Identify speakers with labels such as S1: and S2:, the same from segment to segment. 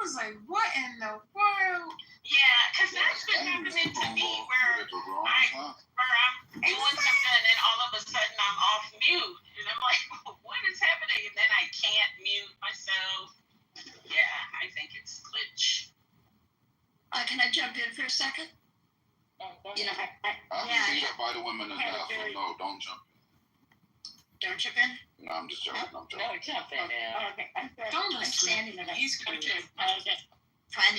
S1: was like, what in the world?
S2: Yeah, because that's been happening to me where I'm doing something and then all of a sudden I'm off mute. And I'm like, what is happening? And then I can't mute myself. Yeah, I think it's glitch.
S3: Can I jump in for a second?
S4: I can see that by the women in the house. No, don't jump in.
S3: Don't jump in?
S4: No, I'm just joking.
S2: No, jump in now.
S3: Okay.
S1: Don't
S3: I'm standing in it.
S1: He's
S3: trying to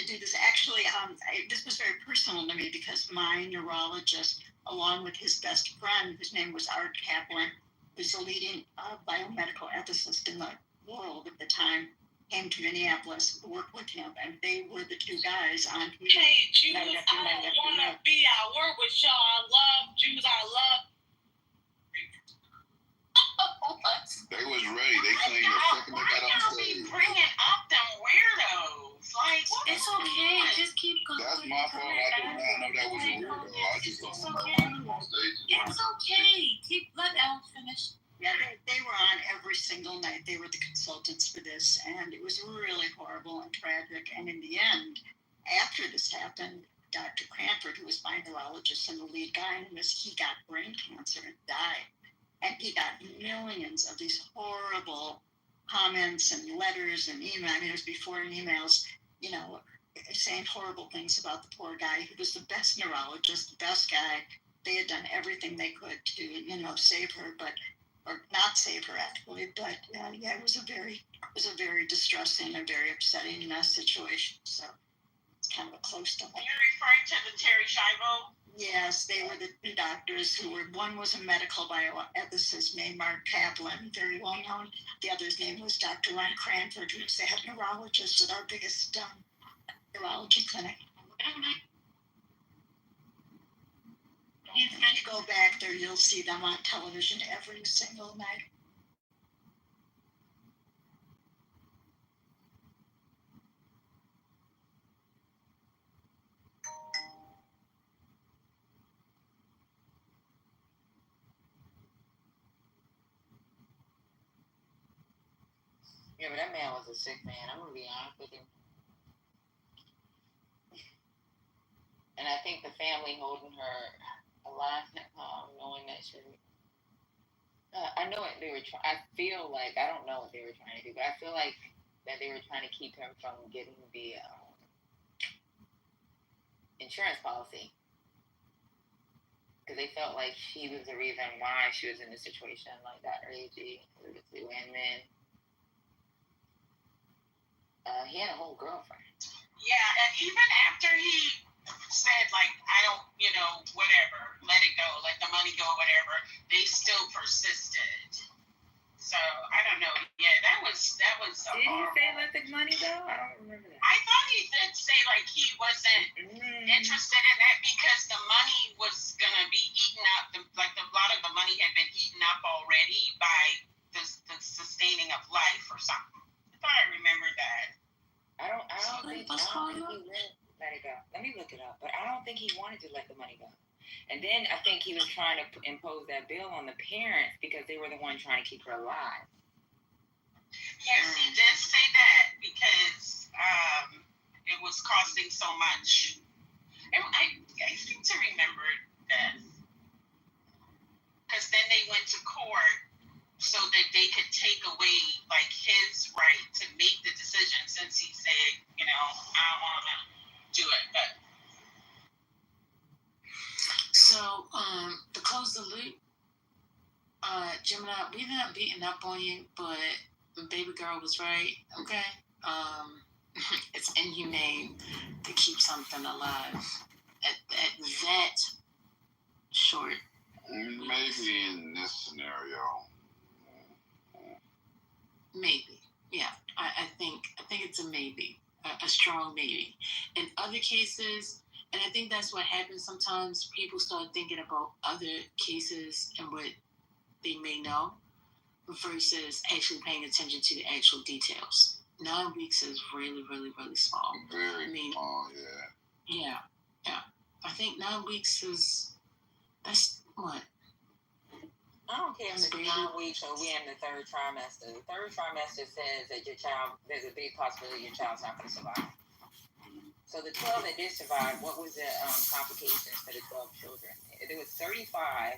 S3: do this. Actually, this was very personal to me because my neurologist, along with his best friend, whose name was Art Kaplan, who's the leading biomedical ethicist in the world at the time, came to Minneapolis to work with him, and they were the two guys on TV.
S2: Hey, Jews, I don't want to be at work with y'all. I love Jews. I love.
S4: They was ready. They cleaned the second they got on stage.
S2: Bringing up them weirdos. Like,
S1: it's okay. Just keep going.
S4: That's my fault. I did not know that was a weirdo. I just thought somebody wanted him on stage.
S1: It's okay. Let Ellen finish.
S3: Yeah, they were on every single night. They were the consultants for this, and it was really horrible and tragic. And in the end, after this happened, Dr. Cranford, who was my neurologist and the lead guy in this, he got brain cancer and died. And he got millions of these horrible comments and letters and emails. I mean, it was before emails, saying horrible things about the poor guy. He was the best neurologist, the best guy. They had done everything they could to, save her, or not save her actually. But it was a very distressing and very upsetting situation. So it's kind of a close to home.
S2: You're referring to the Terry Schiavo?
S3: Yes, they were the two doctors one was a medical bioethicist named Mark Kaplan, very well known. The other's name was Dr. Ron Cranford, who was the head neurologist at our biggest neurology clinic. If you go back there, you'll see them on television every single night.
S5: Yeah, but that man was a sick man. I'm going to be honest with you. And I think the family holding her alive, knowing that she... I know what they were trying... I feel like... I don't know what they were trying to do, but I feel like that they were trying to keep him from getting the insurance policy. Because they felt like she was the reason why she was in the situation like Dr. A.G. alluded to. And then... he had a whole girlfriend.
S2: Yeah, and even after he said, like, I don't, whatever, let it go, let the money go, whatever, they still persisted. So, I don't know. Yeah, that was
S5: Did he say let the money go? I don't remember that.
S2: I thought he did say, like, he wasn't interested in that because the money was going to be eaten up. A lot of the money had been eaten up already by the sustaining of life or something. I thought I remembered that.
S5: I don't think he will let it go. Let me look it up. But I don't think he wanted to let the money go. And then I think he was trying to impose that bill on the parents because they were the one trying to keep her alive.
S2: Yes, he did say that because it was costing so much. And I seem to remember that because then they went to court so that they could take away, like, his right to make the decision since he said, I don't want to do it. But
S1: so, to close the loop, Gemini, we've not beating up on you, but baby girl was right, okay? It's inhumane to keep something alive at that short.
S4: Maybe in this scenario.
S1: Maybe, yeah. I think it's a maybe, a strong maybe. In other cases, and I think that's what happens sometimes, people start thinking about other cases and what they may know versus actually paying attention to the actual details. 9 weeks is really, really, really small.
S4: Very small,
S1: yeah. Yeah. I think 9 weeks that's what?
S5: I don't care if it's 9 weeks or we're in the third trimester. The third trimester says that there's a big possibility your child's not going to survive. So the 12 that did survive, what was the complications for the 12 children? There was 35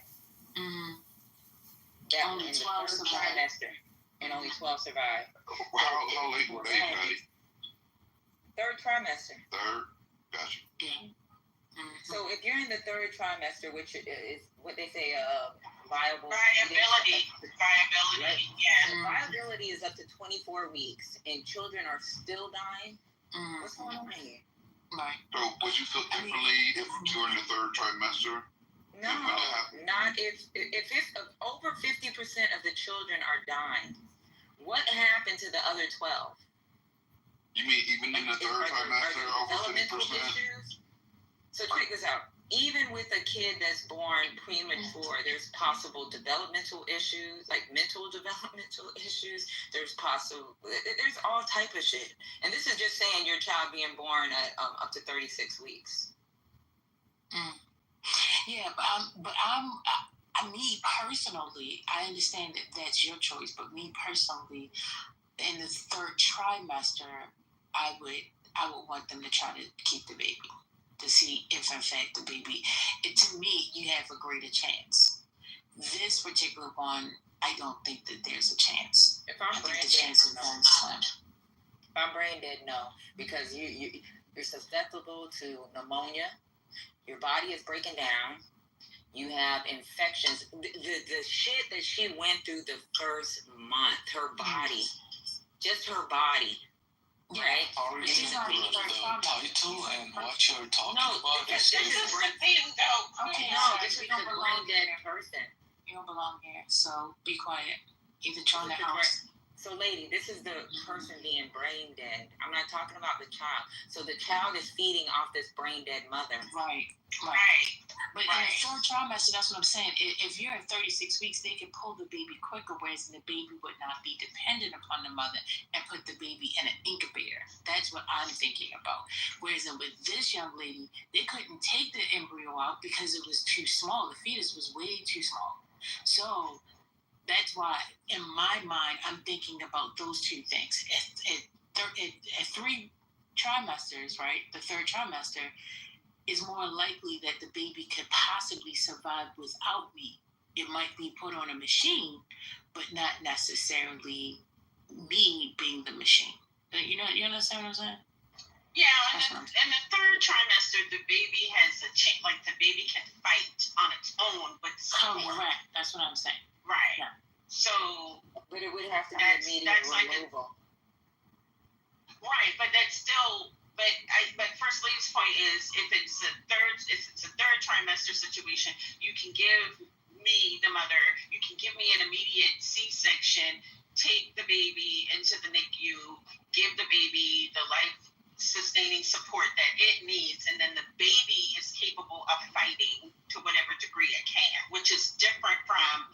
S5: that
S1: Only
S5: were in the
S1: 12
S5: third
S1: survived.
S5: trimester, and only 12 survived.
S4: How late were they, Patty?
S5: Third trimester.
S4: Third? Gotcha.
S1: Yeah.
S5: So if you're in the third trimester, which is what they say, viability.
S2: Viability, yeah.
S5: So viability is up to 24 weeks, and children are still dying. What's going on here?
S1: Right.
S4: So would you feel differently if during the third trimester?
S5: No, not if it's over 50% of the children are dying. What happened to the other 12?
S4: You mean even in the third trimester, over 50%?
S5: So check this out. Even with a kid that's born premature, there's possible developmental issues, like mental developmental issues. There's all type of shit. And this is just saying your child being born at up to 36 weeks.
S1: Yeah, but me personally, I understand that that's your choice, but me personally, in the third trimester, I would want them to try to keep the baby, to see if in fact the baby, to me, you have a greater chance. This particular one, I don't think that there's a chance.
S5: If I'm brain dead, no, because you're susceptible to pneumonia. Your body is breaking down. You have infections. The shit that she went through the first month, her body, just her body. Right?
S6: She's already the title and what you're talking about.
S2: This is the thing, though.
S1: Okay,
S5: no, this is a brain dead person.
S1: You don't belong here, so be quiet. Either join the house.
S5: So, lady, this is the person being brain dead. I'm not talking about the child. So the child is feeding off this brain dead mother.
S1: Right. But in the third trimester, that's what I'm saying. If you're in 36 weeks, they can pull the baby quicker, whereas the baby would not be dependent upon the mother and put the baby in an incubator. That's what I'm thinking about. Whereas with this young lady, they couldn't take the embryo out because it was too small. The fetus was way too small. So that's why, in my mind, I'm thinking about those two things. At 3 trimesters, right, the third trimester, is more likely that the baby could possibly survive without me. It might be put on a machine, but not necessarily me being the machine. You understand what I'm saying?
S2: Yeah, in the third trimester, the baby has a chance, like the baby can fight on its own, but
S1: correct. That's what I'm saying.
S2: Right.
S1: Yeah.
S2: So,
S5: but it would have to be immediate removal.
S2: Right, but that's still. But First Lady's point is, if it's a third trimester situation, you can give me, the mother, you can give me an immediate C-section, take the baby into the NICU, give the baby the life-sustaining support that it needs, and then the baby is capable of fighting to whatever degree it can, which is different from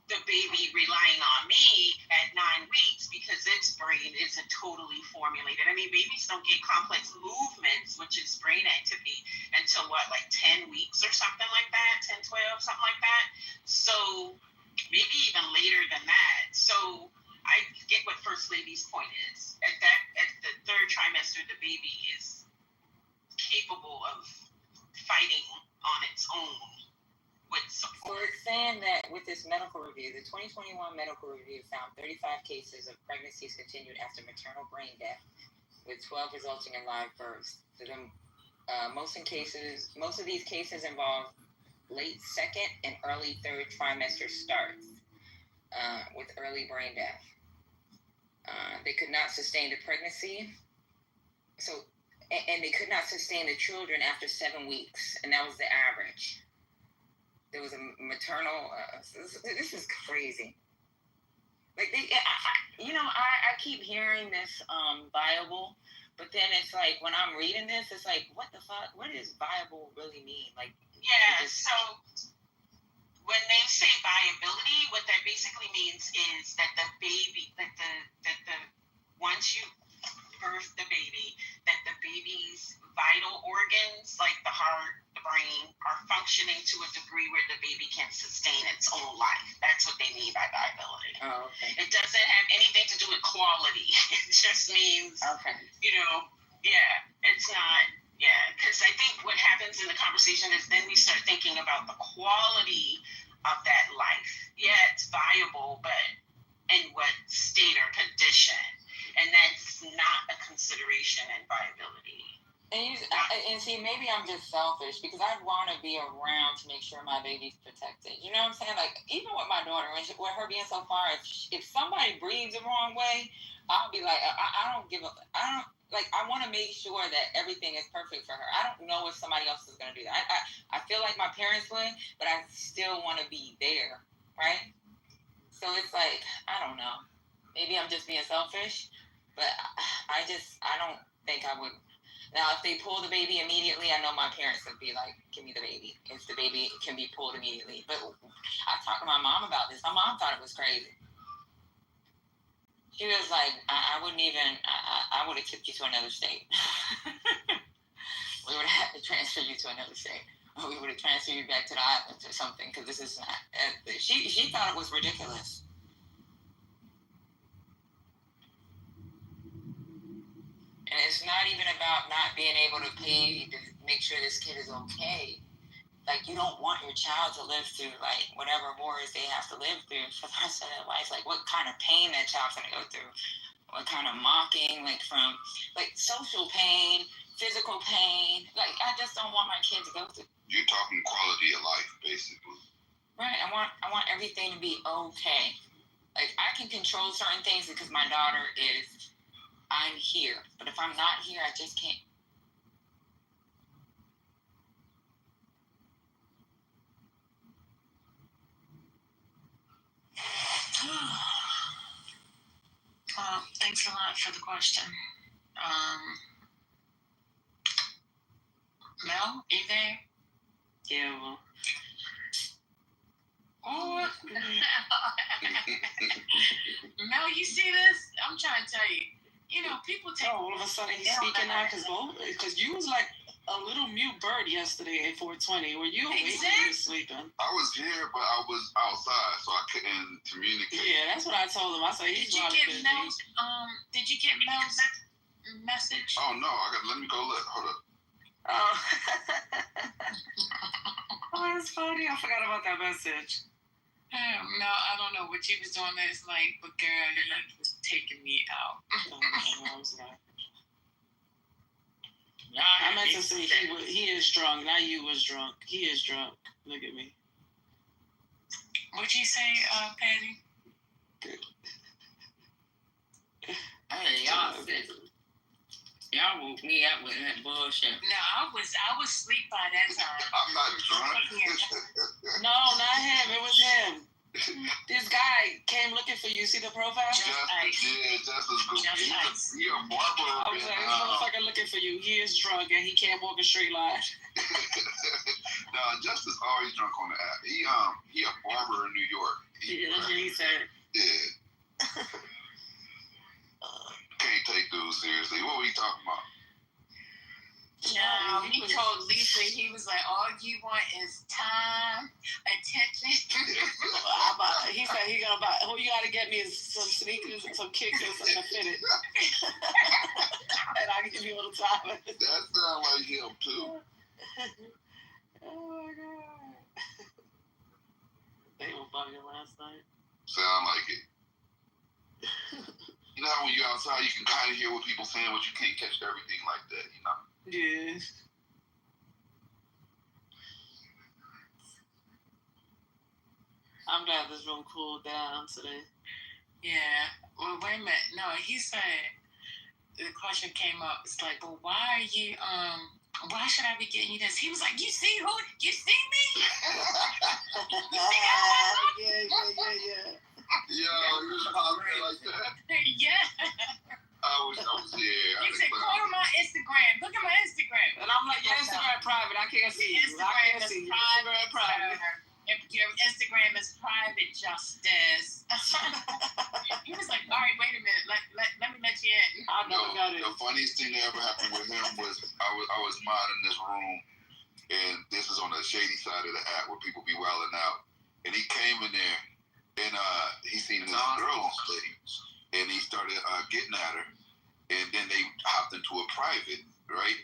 S2: the baby relying on me at 9 weeks because its brain isn't totally formulated. I mean, babies don't get complex movements, which is brain activity, until 10 weeks or something like that, 10, 12, something like that. So maybe even later than that. So I get what First Lady's point is. At the third trimester, the baby is capable of fighting on its own. So
S5: it's saying that with this medical review, the 2021 medical review found 35 cases of pregnancies continued after maternal brain death, with 12 resulting in live births. So most of these cases involve late second and early third trimester starts with early brain death. They could not sustain the pregnancy. And they could not sustain the children after 7 weeks, and that was the average. There was a maternal. This is crazy. Like I keep hearing this viable, but then it's like when I'm reading this, it's like, what the fuck? What does viable really mean? Like,
S2: yeah. So when they say viability, what that basically means is that the baby, that the once you birth the baby, that the baby's vital organs like the heart, the brain, are functioning to a degree where the baby can sustain its own life. That's what they mean by viability.
S5: Oh, okay.
S2: It doesn't have anything to do with quality. It just means,
S5: okay.
S2: Yeah, it's not. happens in the conversation is then we start thinking about the quality of that life. Yeah, it's viable, but in what state or condition? And that's not a consideration in viability.
S5: And see, maybe I'm just selfish because I want to be around to make sure my baby's protected. You know what I'm saying? Like, even with my daughter, with her being so far, if somebody breathes the wrong way, I'll be like, I don't give a, I don't, like, I want to make sure that everything is perfect for her. I don't know if somebody else is going to do that. I feel like my parents would, but I still want to be there, right? So it's like, I don't know. Maybe I'm just being selfish, but I don't think I would. Now, if they pull the baby immediately, I know my parents would be like, give me the baby. If the baby can be pulled immediately. But I talked to my mom about this. My mom thought it was crazy. She was like, I wouldn't even, I would have tipped you to another state. We would have had to transfer you to another state. Or we would have transferred you back to the islands or something, because this is not, she thought it was ridiculous. And it's not even about not being able to pay to make sure this kid is okay. Like, you don't want your child to live through, like, whatever horrors they have to live through for the rest of their life. Like, what kind of pain that child's going to go through. What kind of mocking, like, from, like, social pain, physical pain. Like, I just don't want my kids to go through.
S4: You're talking quality of life, basically.
S5: Right. I want everything to be okay. Like, I can control certain things because my daughter is... I'm here, but if I'm not here, I just can't.
S1: Thanks a lot for the question. Mel, you there?
S7: Yeah, well.
S1: Oh. Mel, you see this? I'm trying to tell you. You know, people take.
S7: Oh, all of a sudden he's speaking out because you was like a little mute bird yesterday at 4:20. Were you awake or you was sleeping?
S4: I was here, but I was outside, so I couldn't communicate.
S7: Yeah, that's what I told him. I said he's probably busy.
S1: Did you get Mel's message?
S4: Oh no, let me go look. Hold up.
S7: Oh, oh, that's funny. I forgot about that message.
S1: No, I don't know what you was doing last night, but girl, your lunch was taking me out.
S7: I meant to say he is drunk. Not you was drunk. He is drunk. Look at me.
S1: What'd you say, Patty?
S7: Good.
S5: Y'all woke me up with that bullshit.
S1: No, I was asleep by that time.
S4: I'm not drunk.
S7: No, not him. It was him. This guy came looking for you. See the profile?
S4: Just as good. He a barber.
S7: I was like, this motherfucker looking for you. He is drunk and he can't walk a straight line.
S4: No, Justice always drunk on the app. He a barber in New York.
S7: That's what he said.
S4: Yeah. Can't take dudes seriously. What were you talking about?
S1: No, he told Lisa, he was like, all you want is time, attention.
S7: He said he gonna buy. Who you gotta get me is some sneakers and some kickers and a fitted. And I can give you all the time.
S4: That sound like him too.
S7: Oh my god. They were bugging last night.
S4: Sound like it. You know how when you're outside, you can kind of hear what people saying, but you can't catch everything like that, you know?
S7: Yeah. I'm glad this room cooled down today.
S1: Yeah. Well, wait a minute. No, he said, the question came up, it's like, but why are you, why should I be getting you this? He was like, you see me? You see how
S7: Yeah.
S4: Yeah, you was hollering like that.
S1: Yeah.
S4: I was here.
S1: He said, go to my Instagram. Look at my Instagram.
S7: And I'm like, your Instagram private. I can't see you. I can't see you. Instagram private.
S1: If your Instagram is private, Justice. He was like, all right, wait a minute. Let me let you in.
S7: I never got it.
S4: The funniest thing that ever happened with him was I was modding this room, and this is on the shady side of the app where people be wilding out. And he came in there, and he seen this girl on stage, and he started getting at her, and then they hopped into a private, right?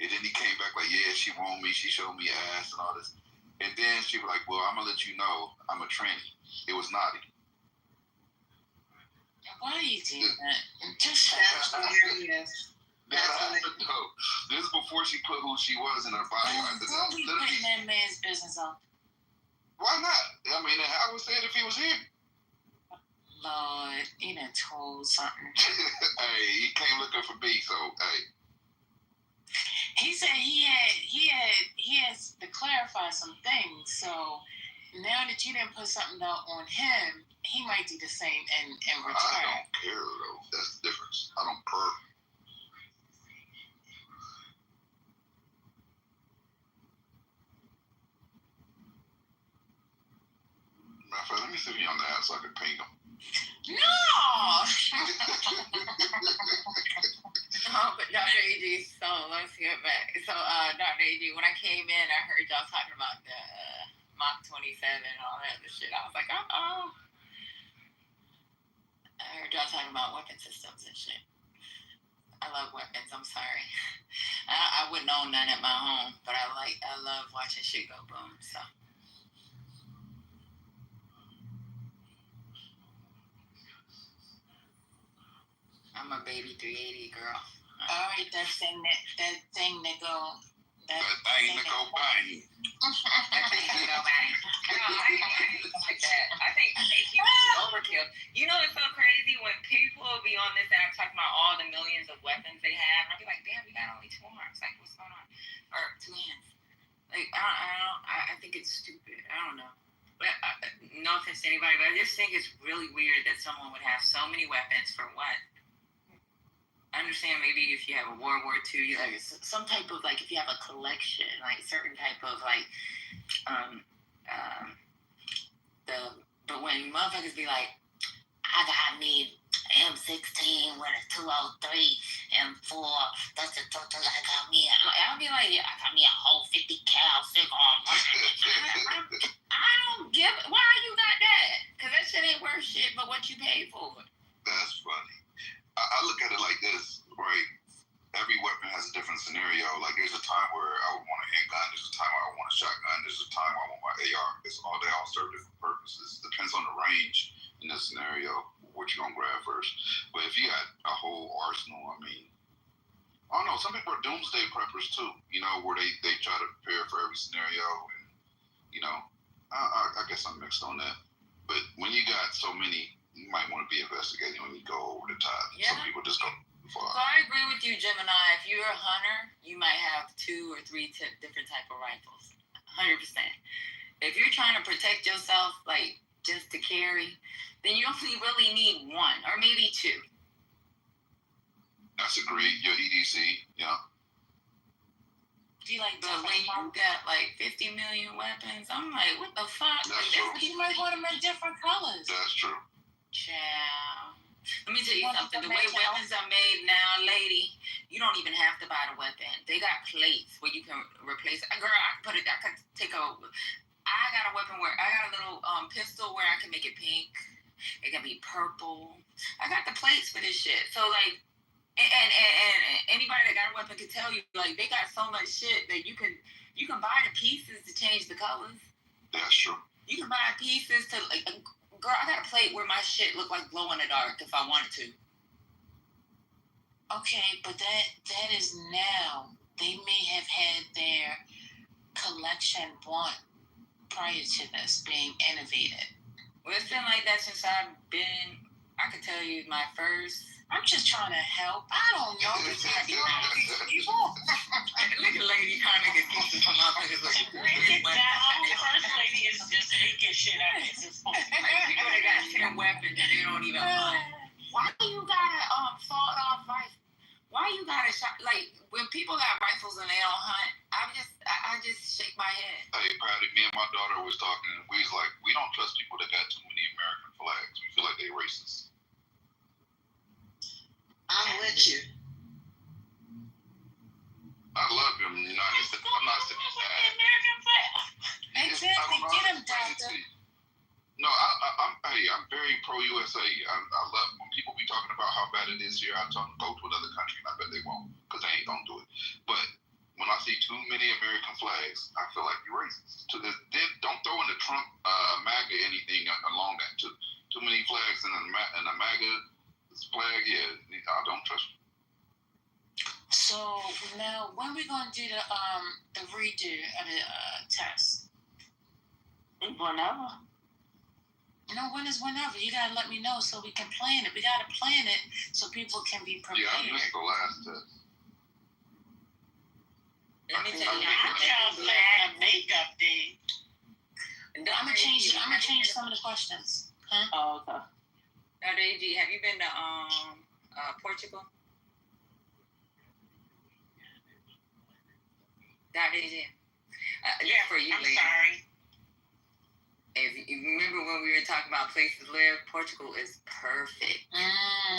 S4: And then he came back like, yeah, she wronged me. She showed me ass and all this. And then she was like, well, I'm going to let you know I'm a tranny. It was naughty.
S1: Why are you doing that? Just
S3: That's hilarious.
S4: That happened, though. This is before she put who she was in her bio.
S1: don't be putting that man's business out.
S4: Why not? I mean, I would say it if he was here.
S1: Lord, he done told something.
S4: Hey, he came looking for me, so, hey.
S1: He said he has to clarify some things. So now that you didn't put something out on him, he might do the same in return.
S4: I don't care, though. That's the difference. I don't purr. Matter of fact, let me see if he's on the app so I can ping him.
S1: No!
S5: Oh, but Dr. AG, so let's get back. So, Dr. AG, when I came in, I heard y'all talking about the Mach 27 and all that other shit. I was like, uh-oh. I heard y'all talking about weapon systems and shit. I love weapons. I'm sorry. I wouldn't own none at my home, but I love watching shit go boom. So. I'm a baby 380 girl.
S1: All right, that thing that go.
S4: That thing to go bang.
S5: That thing to go bang. No, I ain't like that. I think people do overkill. You know, it's so crazy when people be on this app talking about all the millions of weapons they have, and I'll be like, damn, we got only 2 arms. Like, what's going on? Or 2 hands. Like, I think it's stupid. I don't know. But no offense to anybody, but I just think it's really weird that someone would have so many weapons for what? I understand maybe if you have a World War II, you have some type of, like, if you have a collection, like certain type of, like, but when motherfuckers be like, I got me M16 with a 203 M4, that's the total I got me. I'll be like, yeah, I got me a whole 50 cal sick arm. I don't give, why you got that? Because that shit ain't worth shit but what you paid for it.
S4: That's funny. I look at it like this, right? Every weapon has a different scenario. Like, there's a time where I would want a handgun. There's a time where I would want a shotgun. There's a time where I want my AR. They all serve different purposes. Depends on the range in this scenario, what you're going to grab first. But if you got a whole arsenal, I mean, I don't know. Some people are doomsday preppers, too, you know, where they try to prepare for every scenario. And, you know, I guess I'm mixed on that. But when you got so many, you might want to be investigating when you go over the top.
S5: Yeah.
S4: Some people just go too far.
S5: So I agree with you, Gemini. If you're a hunter, you might have 2 or 3 different type of rifles. 100%. If you're trying to protect yourself, like just to carry, then you only really need 1 or maybe 2.
S4: That's agreed. Your EDC, yeah.
S1: Do you like
S5: But when you got like 50 million weapons, I'm like, what the fuck?
S4: That's
S5: Like,
S4: true.
S1: You might want them in different colors.
S4: That's true.
S5: Child. Let me tell you
S1: Well,
S5: something. The
S1: make
S5: way
S1: it
S5: weapons are made now, lady, you don't even have to buy the weapon. They got plates where you can replace it. Girl, I could take a. I got a weapon where I got a little pistol where I can make it pink. It can be purple. I got the plates for this shit. So like, and anybody that got a weapon can tell you, like, they got so much shit that you can buy the pieces to change the colors.
S4: That's true.
S5: You can buy pieces to, like, girl, I got a plate where my shit look like glow in the dark if I wanted to.
S1: Okay, but that is now. They may have had their collection blunt prior to this being innovated.
S5: Well, it's been like that since I've been. I could tell you my first.
S1: I'm just trying to help. I don't know. It's like people.
S5: Look at lady trying to get pieces from up.
S2: Break it down. The first lady is just making shit up at this point.
S5: Like, people that got 10 weapons and they don't even hunt. Why you got a sawed-off rifle? Why you got a shot? Like, when people got rifles and they don't hunt, I just shake my head.
S4: Hey, Patty, me and my daughter was talking, and we was like, we don't trust people that got too many American flags. We feel like they racist.
S3: I'm with you.
S4: I love them United States. I'm not saying it's bad.
S2: American flag.
S1: Exactly. Get them, doctor.
S4: No, I'm very pro-USA. I love when people be talking about how bad it is here. I tell them, go to another country, and I bet they won't, because they ain't going to do it. But too many American flags. I feel like you're racist. Then don't throw in the Trump MAGA anything along that. Too many flags in a MAGA flag. Yeah, I don't trust you.
S1: So now, when we gonna do the redo of the test?
S7: Whenever.
S1: No, when is whenever? You gotta let me know so we can plan it. We gotta plan it so people can be prepared.
S4: Yeah, I missed the last test.
S5: Let me tell you,
S2: Not y'all sad makeup day.
S1: I'm gonna change some of the questions. Huh?
S7: Oh, okay.
S5: Dr. AG, have you been to Portugal? Dr. AG.
S2: Yeah,
S5: for you,
S2: I'm
S5: lady.
S2: sorry.
S5: If you remember when we were talking about places to live, Portugal is perfect.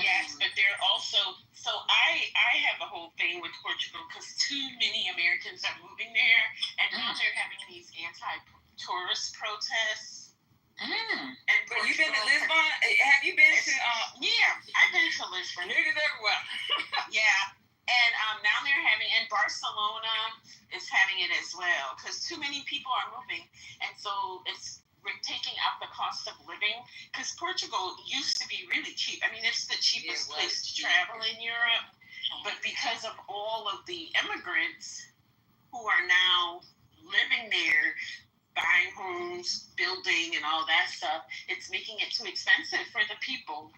S2: Yes, but they're also so I have a whole thing with Portugal because too many Americans are moving there, and now they're having these anti-tourist protests.
S1: Mm.
S2: And
S5: But you've been to Lisbon? Have you been to?
S2: Yeah, I've been to Lisbon.
S5: Niggas everywhere.
S2: Yeah, and now they're having, and Barcelona is having it as well because too many people are moving, and so we're taking out the cost of living because Portugal used to be really cheap. I mean, it's the cheapest place to travel in Europe, but because of all of the immigrants who are now living there, buying homes, building, and all that stuff, it's making it too expensive for the people.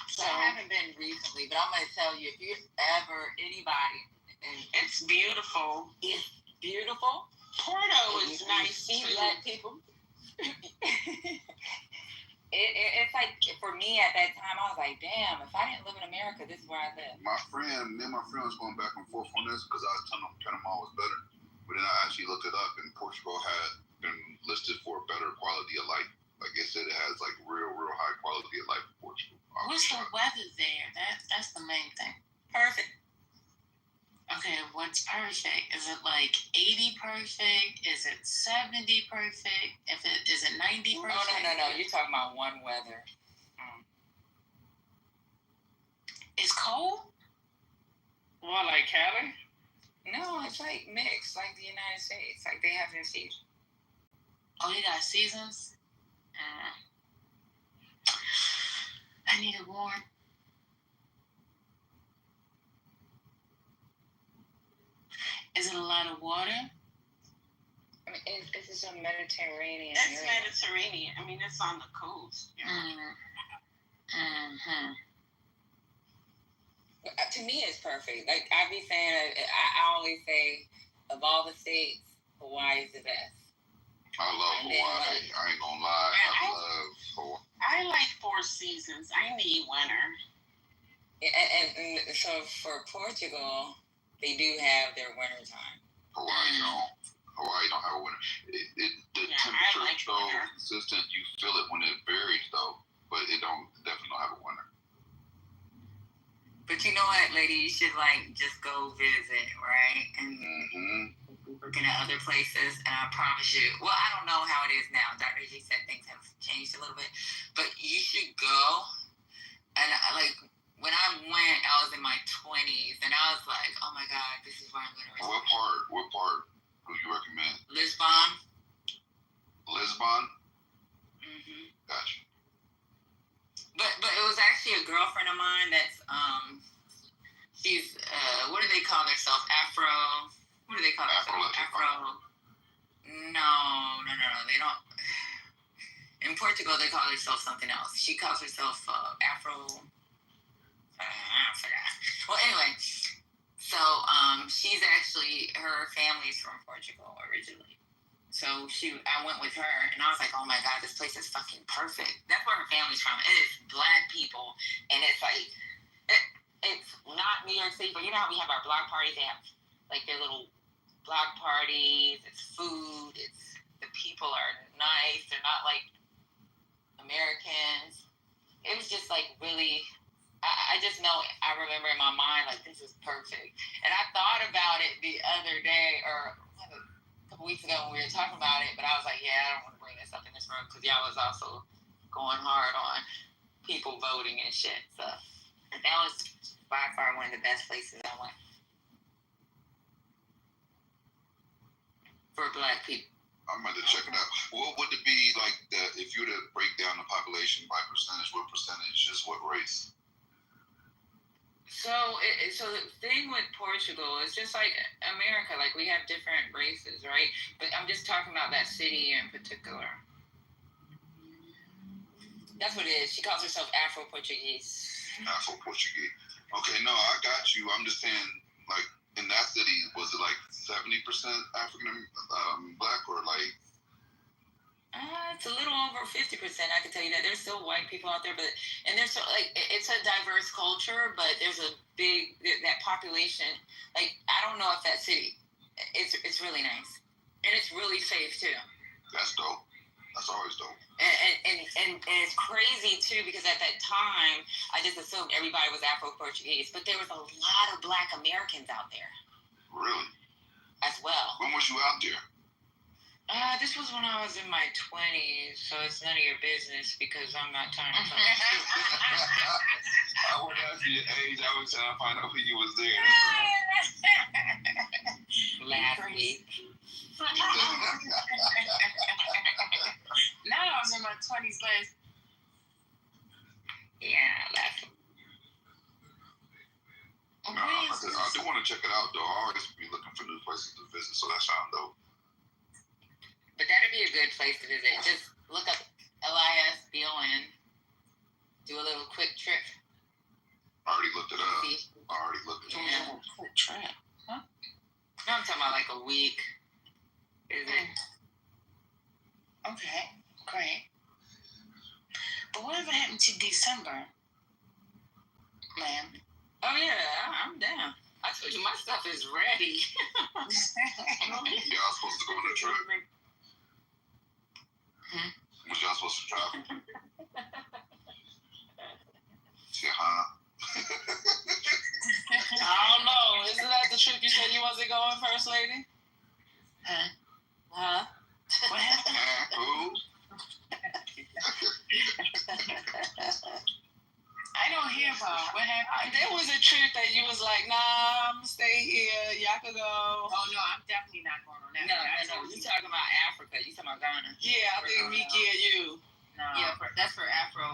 S5: So I haven't been recently, but I'm going to tell you, if you're ever anybody, and
S2: it's beautiful.
S5: It's beautiful.
S2: Porto is nice
S5: See
S2: too.
S5: black people. It's like, for me at that time, I was like, damn, if I didn't live in America, this is where I live.
S4: Me and my friend was going back and forth on this because I was telling them Panama was better. But then I actually looked it up, and Portugal had been listed for better quality of life. Like I said, it has like real high quality of life in Portugal.
S1: What's the weather there? That's the main thing.
S5: Perfect.
S1: Okay, what's perfect? Is it like 80 perfect? Is it 70 perfect? Is it 90 perfect?
S5: No. You're talking about one weather.
S1: It's cold?
S7: What, like Cali?
S5: No, it's like mixed, like the United States. Like they have their seasons.
S1: Oh, they got seasons? I need it warm. Is it a lot of water?
S5: I mean, it's just a Mediterranean
S2: It's
S5: area.
S2: Mediterranean. I mean, it's on the coast. Yeah.
S1: Mm-hmm.
S5: To me, it's perfect. Like I be saying, I always say, of all the states, Hawaii is the best.
S4: I love Hawaii. I ain't gonna lie. I love Hawaii.
S2: I like 4 seasons. I need winter.
S5: And so for Portugal, they do have their winter time.
S4: Hawaii don't have a winter. The temperature is so consistent. You feel it when it varies, though, but it definitely don't have a winter.
S5: But you know what, lady? You should just go visit, right? And looking at other places, and I promise you. Well, I don't know how it is now. Dr. G said things have changed a little bit, but you should go. And when I went, I was in my 20s, and I was like, oh my God, this is where I'm going to
S4: What part do you recommend?
S5: Lisbon. Mm-hmm.
S4: Gotcha.
S5: But it was actually a girlfriend of mine that's, she's, what do they call themselves? What do they call themselves? No, they don't. In Portugal, they call themselves something else. She calls herself Afro. I forgot. Well, anyway, so she's actually, her family's from Portugal originally. So I went with her, and I was like, oh my God, this place is fucking perfect. That's where her family's from. It's black people, and it's like, it's not New York City, but you know how we have our block parties? They have like their little block parties. It's food. The people are nice. They're not like Americans. It was just like really, I just know, I remember in my mind, like, this is perfect. And I thought about it the other day, or a couple weeks ago when we were talking about it, but I was like, yeah, I don't want to bring this up in this room because y'all was also going hard on people voting and shit. So that was by far one of the best places I went. for Black people.
S4: I'm about to check it out. What would it be like if you were to break down the population by percentage? What percentage is what race?
S5: So the thing with Portugal is just like America. Like we have different races, right? But I'm just talking about that city in particular. That's what it is. She calls herself Afro-Portuguese.
S4: Afro-Portuguese. Okay, no, I got you. I'm just saying, like, in that city, was it like 70% African Black or like?
S5: It's a little over 50%. I can tell you that there's still white people out there, and there's so, like it's a diverse culture, but there's a big that population. Like I don't know if that city, it's really nice, and it's really safe too.
S4: That's dope. That's always dope.
S5: And it's crazy too because at that time I just assumed everybody was Afro-Portuguese, but there was a lot of Black Americans out there.
S4: Really?
S5: As well.
S4: When was you out there?
S5: This was when I was in my 20s, so it's none of your business because I'm not trying to.
S4: I would ask you your age. I was trying to find out who you was there.
S5: Last week.
S1: Now I was in my 20s last.
S5: Yeah, last week.
S4: No, I do want to check it out though. I always be looking for new places to visit, so that sounds dope.
S5: But that'd be a good place to visit. Just look up LISBON. Do a little quick trip.
S4: I already looked it up.
S5: Yeah.
S7: Quick trip.
S5: No, I'm talking about like a week. Is it?
S1: Okay, great. But whatever happened to December, ma'am?
S5: Oh yeah, I'm down. I told you my stuff is ready.
S4: Y'all supposed to go on a trip? Was y'all supposed to travel? Yeah, huh?
S7: I don't know. Isn't that the trip you said you wasn't going, First Lady?
S5: Huh?
S1: What happened?
S4: Who?
S1: I don't hear about what happened.
S7: There was a trip that you was like, nah, I'm gonna stay here. Y'all could go.
S1: Oh no, I'm definitely not going on that.
S5: No. You talking about Africa? You talking about Ghana?
S7: Yeah, I think Miki and you.
S1: No.
S5: Yeah, that's for Afro.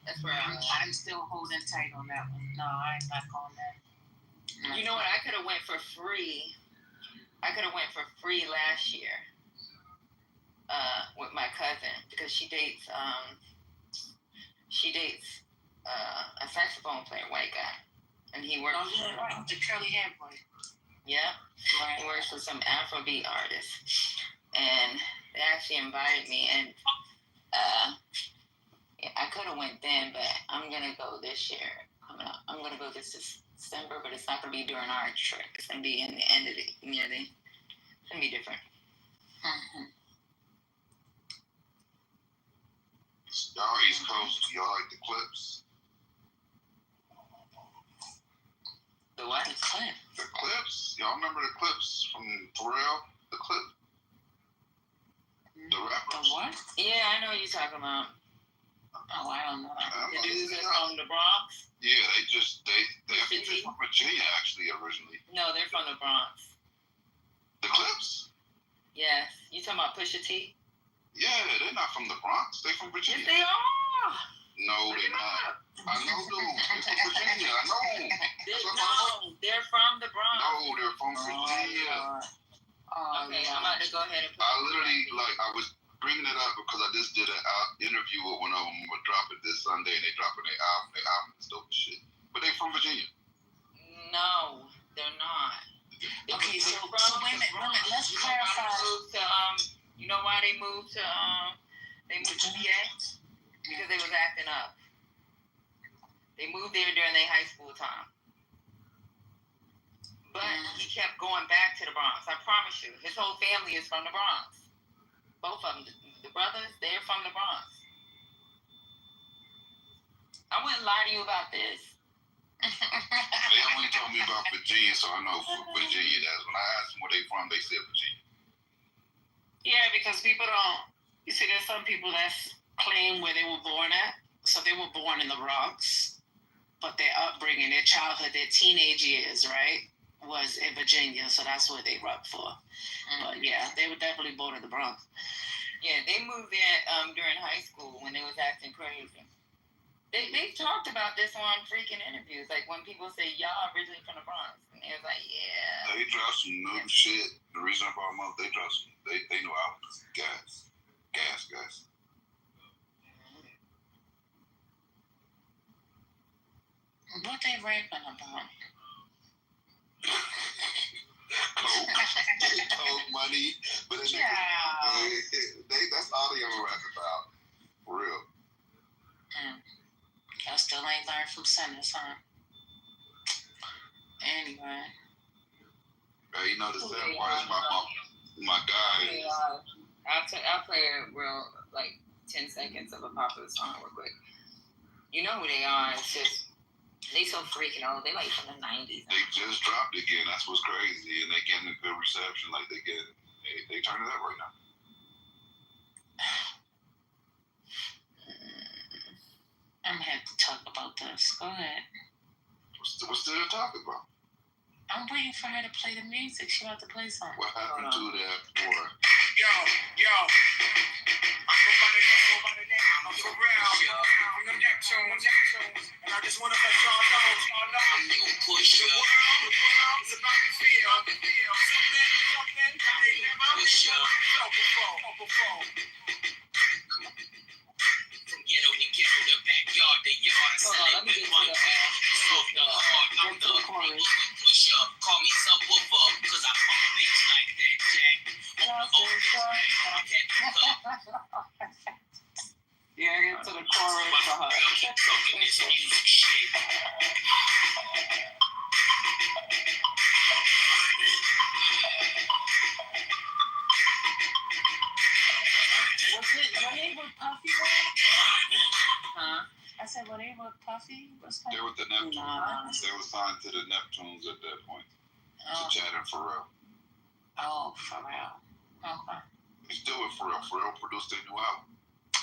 S5: That's for.
S1: I'm still holding tight on that one. No, I'm not going that.
S5: You know what? I could have went for free. Last year. With my cousin because she dates a saxophone player, white guy, and he works.
S1: Oh yeah, right. The curly hair boy.
S5: Yeah,
S1: Right.
S5: he works with some Afrobeat artists, and they actually invited me, and I could have went then, but I'm gonna go this year. I'm gonna go this December, but it's not gonna be during our trip. It's gonna be in the end of the year. It's gonna be different.
S1: Mm-hmm.
S4: Y'all East Coast, y'all like the Clips?
S5: The what?
S1: The clip.
S4: The Clips? Y'all remember the Clips from Pharrell? The Clip? The
S1: The
S4: rappers?
S1: what?
S5: Yeah, I know what you're talking about.
S1: Oh, I don't know.
S5: The dudes that's from the Bronx.
S4: Yeah, they're from Virginia actually originally.
S5: No, they're from the Bronx.
S4: The Clips?
S5: Yes. You talking about Pusha T?
S4: Yeah, they're not from the Bronx. They're from Virginia.
S5: Yes, they are.
S4: No, they're not. I know, dude. They're from Virginia. I know.
S5: They're from the Bronx.
S4: No, they're from Virginia.
S5: Okay, I'm about to go ahead and put
S4: I literally, I was bringing it up because I just did an interview with one of them. We're dropping this Sunday, and they're dropping their album. Their album is dope as shit. But they're from Virginia.
S5: No, they're not.
S1: Okay, so wait a minute. Let's clarify.
S5: You know why they moved to PA? Because they was acting up. They moved there during their high school time. But he kept going back to the Bronx. I promise you. His whole family is from the Bronx. Both of them. The brothers, they're from the Bronx. I wouldn't lie to you about this.
S4: They only told me about Virginia, so I know Virginia. That's when I asked them where they from, they said Virginia.
S7: Yeah, because people don't. You see, there's some people that claim where they were born at. So they were born in the Bronx, but their upbringing, their childhood, their teenage years, right, was in Virginia, so that's what they rep for. But yeah, they were definitely born in the Bronx.
S5: Yeah, they moved there during high school when they was acting crazy. They talked about this on freaking interviews, like when people say y'all originally from the Bronx, and they was like, yeah.
S4: They dropped some new shit. The reason I brought them up, they dropped some. They knew I was gas.
S7: What they rapping about?
S4: Coke money, but that's all they ever rap about. For real.
S7: Y'all still ain't learned from Sinners, huh? Anyway.
S4: Hey, you know the sad part is my guy.
S5: I'll play a real 10 seconds of a popular song real quick. You know who they are. It's just they so freaking old. They like from the 90s.
S4: They just dropped again. That's what's crazy, and they getting a good reception. Like they turn it up right now.
S7: I'm gonna have to talk about this. Go ahead.
S4: What's there to talk about?
S7: I'm waiting for her to play the music. She about to play something.
S4: What happened to that for?
S8: Yo. I'm by the name. I'm for real. I'm the Neptunes. And I just want to let y'all know.
S6: Push
S8: The world is about to feel something that they never felt before.
S6: From ghetto to ghetto, the backyard, the yard, selling big one. Smoke the hard, I'm the push up. Call me subwoofer, cause I pump bass like that, Jack.
S7: Yeah, get to the chorus for her.
S6: Talking this music shit.
S7: Were they with Puffy? Huh? I said, were they with Puffy?
S4: They were the Neptunes.
S7: Nah.
S4: They were signed to the Neptunes at that point. To Chad and Pharrell.
S7: Oh, Pharrell. Okay.
S4: He's still with Pharrell. Pharrell produced their new album.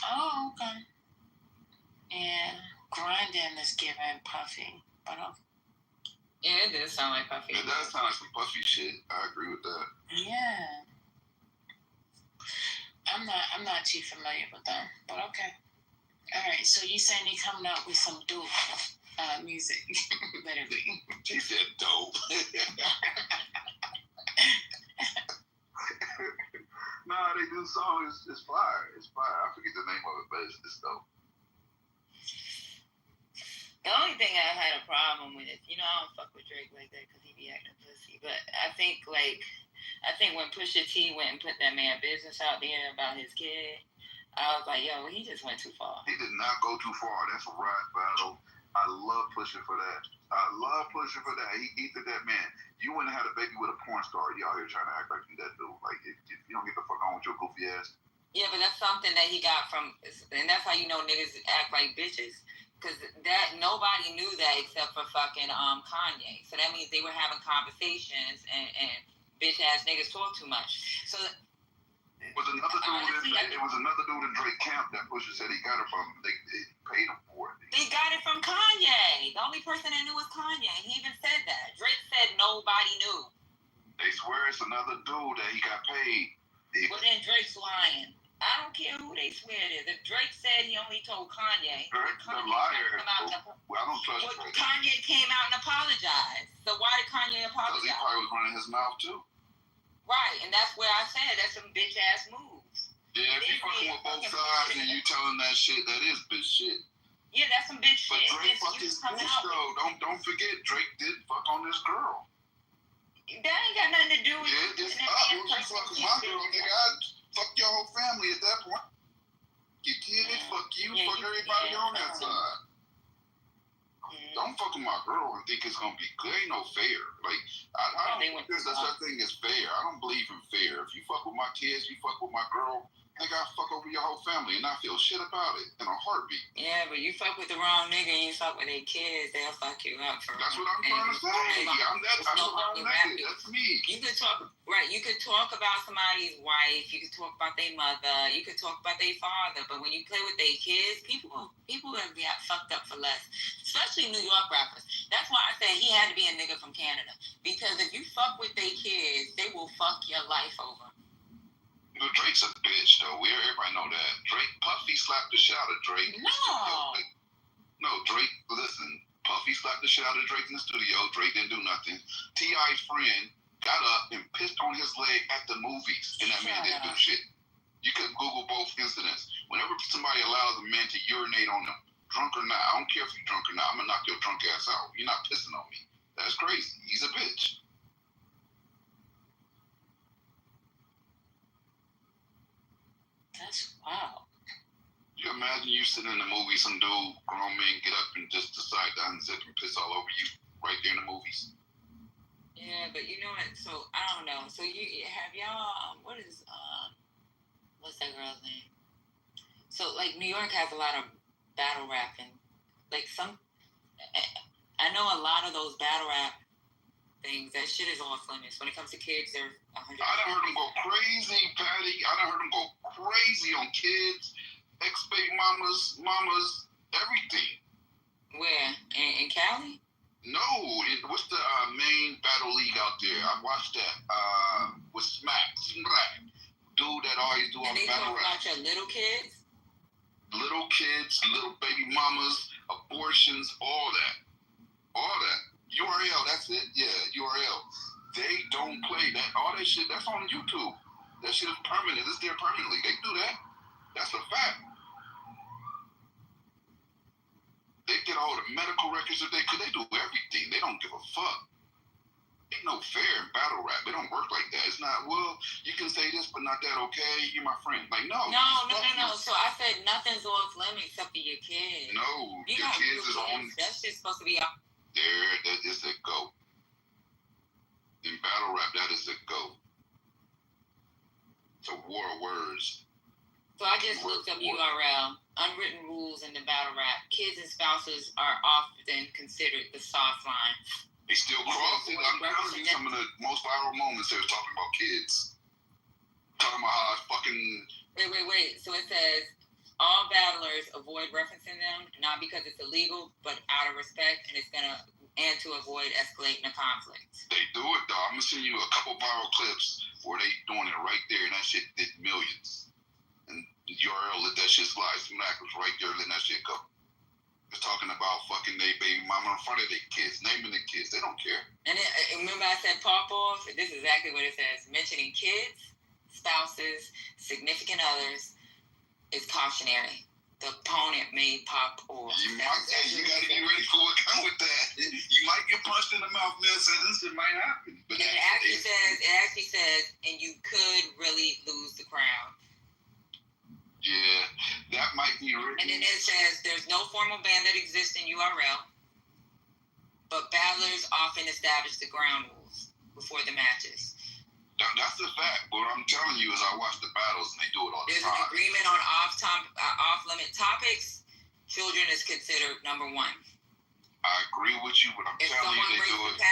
S7: Oh, okay. And Grinding is giving Puffy, but
S5: Yeah, it does sound like Puffy.
S4: It does sound like some Puffy shit. I agree with that.
S7: yeah. I'm not too familiar with them, but okay. All right, so you saying they coming out with some dope music, literally.
S4: She said dope. Nah, they do songs. It's fire. It's fire. I forget the name of it, but it's dope.
S5: The only thing I had a problem with is, I don't fuck with Drake like that because he be acting pussy. But I think when Pusha T went and put that man business out there about his kid, I was like, yo, he just went too far.
S4: He did not go too far. That's a rap battle. I love Pusha for that. He did that, man. You wouldn't have had a baby with a porn star. You out here trying to act like you that dude. Like, if you don't get the fuck on with your goofy ass.
S5: Yeah, but that's something that he got from, and that's how you know niggas act like bitches. Because that nobody knew that except for fucking Kanye. So that means they were having conversations and bitch ass niggas talk too much. So
S4: it was another dude in Drake camp that Pusha said he got it from. They paid him for it.
S5: They got it from Kanye. The only person that knew was Kanye. He even said that. Drake said nobody knew.
S4: They swear it's another dude that he got paid.
S5: Well, then Drake's lying. I don't care who they swear it is. If Drake said he only told Kanye,
S4: Drake's a liar. I don't trust Drake.
S5: Kanye came out and apologized. So why did Kanye apologize?
S4: Because he probably was running his mouth too.
S5: Right, and that's where I said that's some bitch ass moves.
S4: Yeah, if you fucking with both sides and you telling that shit, that is bitch shit.
S5: Yeah, that's some bitch
S4: but
S5: shit.
S4: But Drake fucked his bitch though. Don't forget, Drake did fuck on this girl.
S5: That ain't got nothing to do with
S4: it. Yeah, it's up. When you fucking my girl, nigga, I'd fuck your whole family at that point. Your kids, fuck you, fuck everybody on that side. Don't fuck with my girl and think it's gonna be good. Ain't no fair. Like I don't think there's such thing as fair. I don't believe in fair. If you fuck with my kids, you fuck with my girl, Nigga, I fuck over your whole family and I feel shit about it in a heartbeat.
S5: Yeah, but you fuck with the wrong nigga and you fuck with their kids, they'll fuck you up for
S4: That's what I'm trying to say. That's me.
S5: You could talk, right, you could talk about somebody's wife, you could talk about their mother, you could talk about their father, but when you play with their kids, people have got fucked up for less. Especially New York rappers. That's why I said he had to be a nigga from Canada. Because if you fuck with their kids, they will fuck your life over.
S4: Well, Drake's a bitch, though. Everybody know that. Puffy slapped the shit out of Drake. No, Drake, listen. Puffy slapped the shit out of Drake in the studio. Drake didn't do nothing. T.I.'s friend got up and pissed on his leg at the movies, and that man didn't do shit. You could Google both incidents. Whenever somebody allows a man to urinate on them, drunk or not, I don't care if you're drunk or not, I'm gonna knock your drunk ass out. You're not pissing on me. That's crazy. He's a bitch.
S7: That's wow.
S4: You imagine you sitting in a movie, some dude, grown man, get up and just decide to unzip and piss all over you right there in the movies.
S5: Yeah, but you know what? So I don't know. So you have y'all? What's that girl's name? So like New York has a lot of battle rapping. Like I know a lot of those battle rap things. That shit is off limits. When it comes to kids, they're 100.
S4: I done heard them go crazy, Patty. I done heard them go crazy on kids, ex-baby mamas, everything.
S5: Where? In Cali?
S4: No. What's the main battle league out there? I watched that. With Smack. Dude that always do all the battle rap.
S5: And they talk about your little kids?
S4: Little kids, little baby mamas, abortions, all that. URL, that's it. Yeah, URL. They don't play that. All that shit, that's on YouTube. That shit is permanent. It's there permanently. They do that. That's a fact. They get all the medical records if they could. They do everything. They don't give a fuck. Ain't no fair in battle rap. They don't work like that. It's not, well, you can say this, but not that, okay? You're my friend. Like, no.
S5: No. So I said nothing's off limits except for your kids.
S4: No, your kids is on.
S5: That shit's supposed to be out.
S4: That is a go. In battle rap, that is a go. It's a war of words.
S5: So I just looked up URL. Unwritten rules in the battle rap. Kids and spouses are often considered the soft line.
S4: They still cross it. I'm telling you, some of the most viral moments they were talking about kids. Talking about how I fucking...
S5: Wait. So it says, all battlers avoid referencing them, not because it's illegal, but out of respect, and to avoid escalating the conflict.
S4: They do it, though. I'm going to send you a couple viral clips where they doing it right there, and that shit did millions. And URL let that shit slide. Smack was right there letting that shit go. It's talking about fucking their baby mama in front of their kids, naming the kids. They don't care.
S5: And remember I said pop off? This is exactly what it says. Mentioning kids, spouses, significant others is cautionary. The opponent may pop off.
S4: You gotta be ready for what comes with that. You might get punched in the mouth in that sentence. It might happen. But
S5: it actually says, and you could really lose the crown.
S4: Yeah, that might be written.
S5: And then it says, there's no formal ban that exists in URL, but battlers often establish the ground rules before the matches.
S4: That's a fact. What I'm telling you is I watch the battles and they do it all the
S5: time. There's an agreement on off-limit topics. Children is considered number one.
S4: I agree with you, but I'm telling you they do it.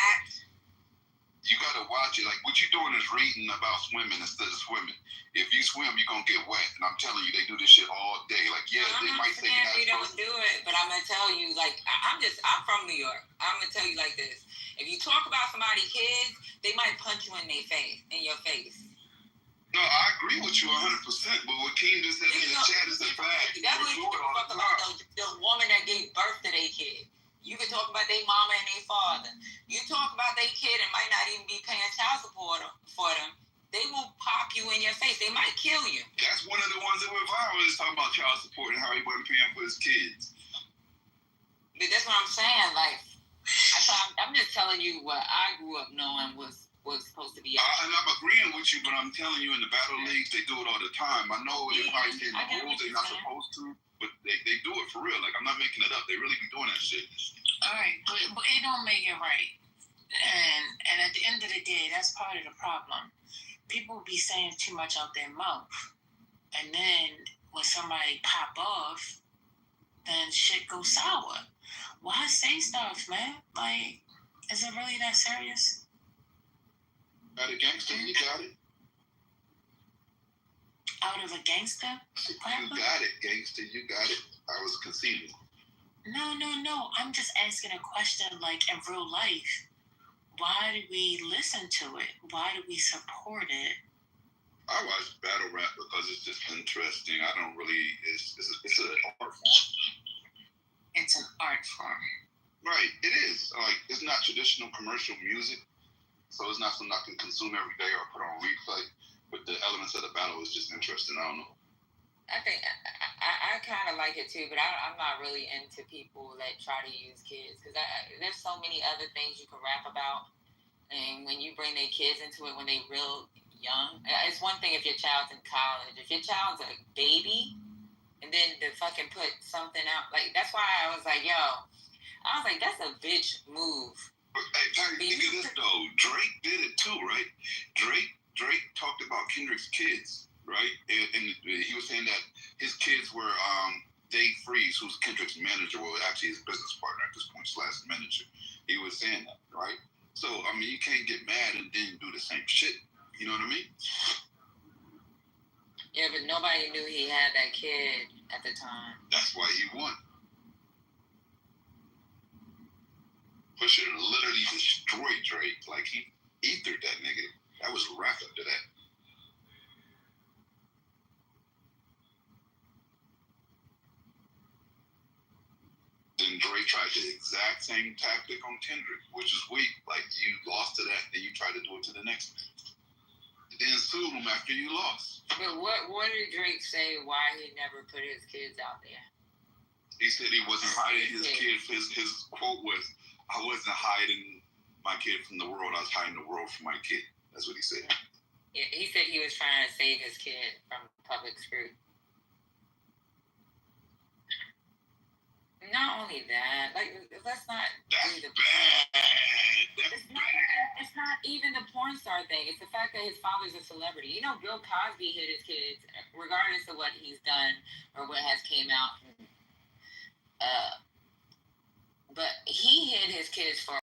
S4: You gotta watch it. Like, what you're doing is reading about swimming instead of swimming. If you swim, you're gonna get wet. And I'm telling you, they do this shit all day. Like, yeah, they might say
S5: you don't do it, but I'm gonna tell you, like, I'm from New York. I'm gonna tell you like this. If you talk about somebody's kids, they might punch you in your face.
S4: No, I agree with you 100%, but what Keem just said in the chat is a fact.
S5: That's what you talk about, the woman that gave birth to their kid. You can talk about their mama and their father. You talk about their kid and might not even be paying child support for them. They will pop you in your face. They might kill you.
S4: That's one of the ones that went viral is talking about child support and how he wasn't paying for his kids.
S5: But that's what I'm saying. Like, I'm just telling you what I grew up knowing was supposed to be out.
S4: And I'm agreeing with you, but I'm telling you in the battle leagues, they do it all the time. I know they're probably saying the rules they're not supposed to. But they do it for real. Like, I'm not making it up. They really be doing that shit.
S7: All right, but it don't make it right. And at the end of the day, that's part of the problem. People be saying too much out their mouth. And then when somebody pop off, then shit goes sour. Why say stuff, man? Like, is it really that serious?
S4: Got a gangster, you got it.
S7: Out of a gangster?
S4: You got it, gangster, you got it. I was conceding.
S7: No. I'm just asking a question, like, in real life. Why do we listen to it? Why do we support it?
S4: I watch battle rap because it's just interesting. I don't really. It's an art form.
S7: It's an art form.
S4: Right, it is. Like, it's not traditional commercial music, so it's not something I can consume every day or put on replay. But the elements of the battle is just interesting. I don't know.
S5: I think I kind of like it too, but I'm not really into people that try to use kids because there's so many other things you can rap about, and when you bring their kids into it when they real young, it's one thing if your child's in college. If your child's a baby, and then to fucking put something out, like that's why I was like, that's a bitch move.
S4: Hey, Patty, think of this though. Drake did it too, right? Drake talked about Kendrick's kids. Right, and he was saying that his kids were Dave Freeze, who's Kendrick's manager, well, actually his business partner at this point / manager. He was saying that, right? So I mean, you can't get mad and then do the same shit. You know what I mean?
S5: Yeah, but nobody knew he had that kid at the time.
S4: That's why he won. Pusha literally destroyed Drake. Like he ethered that nigga. That was a wrap up to that. Then Drake tried the exact same tactic on Kendrick, which is weak. Like, you lost to that, then you try to do it to the next man. Then sued him after you lost.
S5: But what did Drake say why he never put his kids out there?
S4: He said he wasn't hiding his kids. His quote was, I wasn't hiding my kid from the world. I was hiding the world from my kid. That's what he said.
S5: Yeah, he said he was trying to save his kid from public scrutiny. Not only that, like, let's not
S4: That's
S5: do the
S4: bad.
S5: It's not even the porn star thing. It's the fact that his father's a celebrity. You know, Bill Cosby hid his kids, regardless of what he's done or what has came out. But he hid his kids for.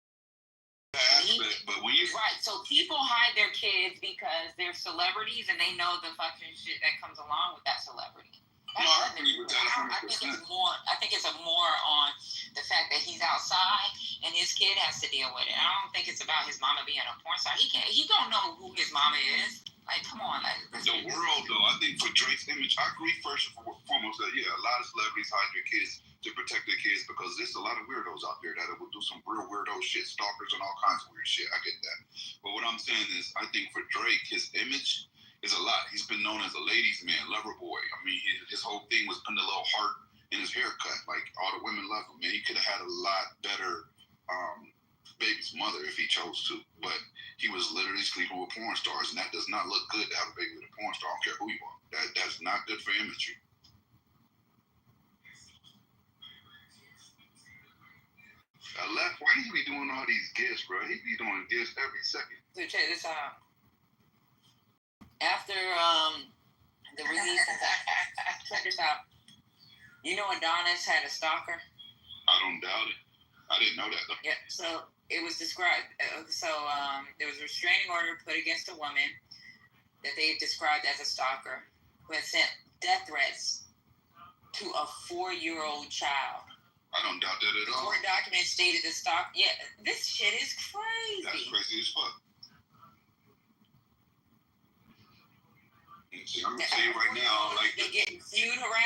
S4: But when you
S5: right, so people hide their kids because they're celebrities and they know the fucking shit that comes along with that celebrity.
S4: No, I agree with that 100%.
S5: I think it's more on the fact that he's outside and his kid has to deal with it. I don't think it's about his mama being a porn star. He don't know who his mama is. Like, come on, like
S4: the world though. I think for Drake's image, I agree first and foremost that a lot of celebrities hide their kids to protect their kids because there's a lot of weirdos out there that will do some real weirdo shit, stalkers and all kinds of weird shit. I get that. But what I'm saying is, I think for Drake, his image is a lot. He's been known as a ladies' man, lover boy. I mean, his whole thing was putting a little heart in his haircut. Like, all the women love him, man. He could have had a lot better baby's mother if he chose to. But he was literally sleeping with porn stars, and that does not look good to have a baby with a porn star. I don't care who you are. That's not good for imagery. Left, why do you be doing all these gifts, bro? He be doing gifts every second.
S5: So check this out. After the release, check this out. You know Adonis had a stalker?
S4: I don't doubt it. I didn't know that though.
S5: Yeah, so it was described, there was a restraining order put against a woman that they described as a stalker who had sent death threats to a 4-year-old child.
S4: I don't doubt that at all.
S5: The court document stated the this shit is crazy.
S4: That's crazy as fuck. I'm gonna tell you right now, like,
S5: they're getting sued, harassed.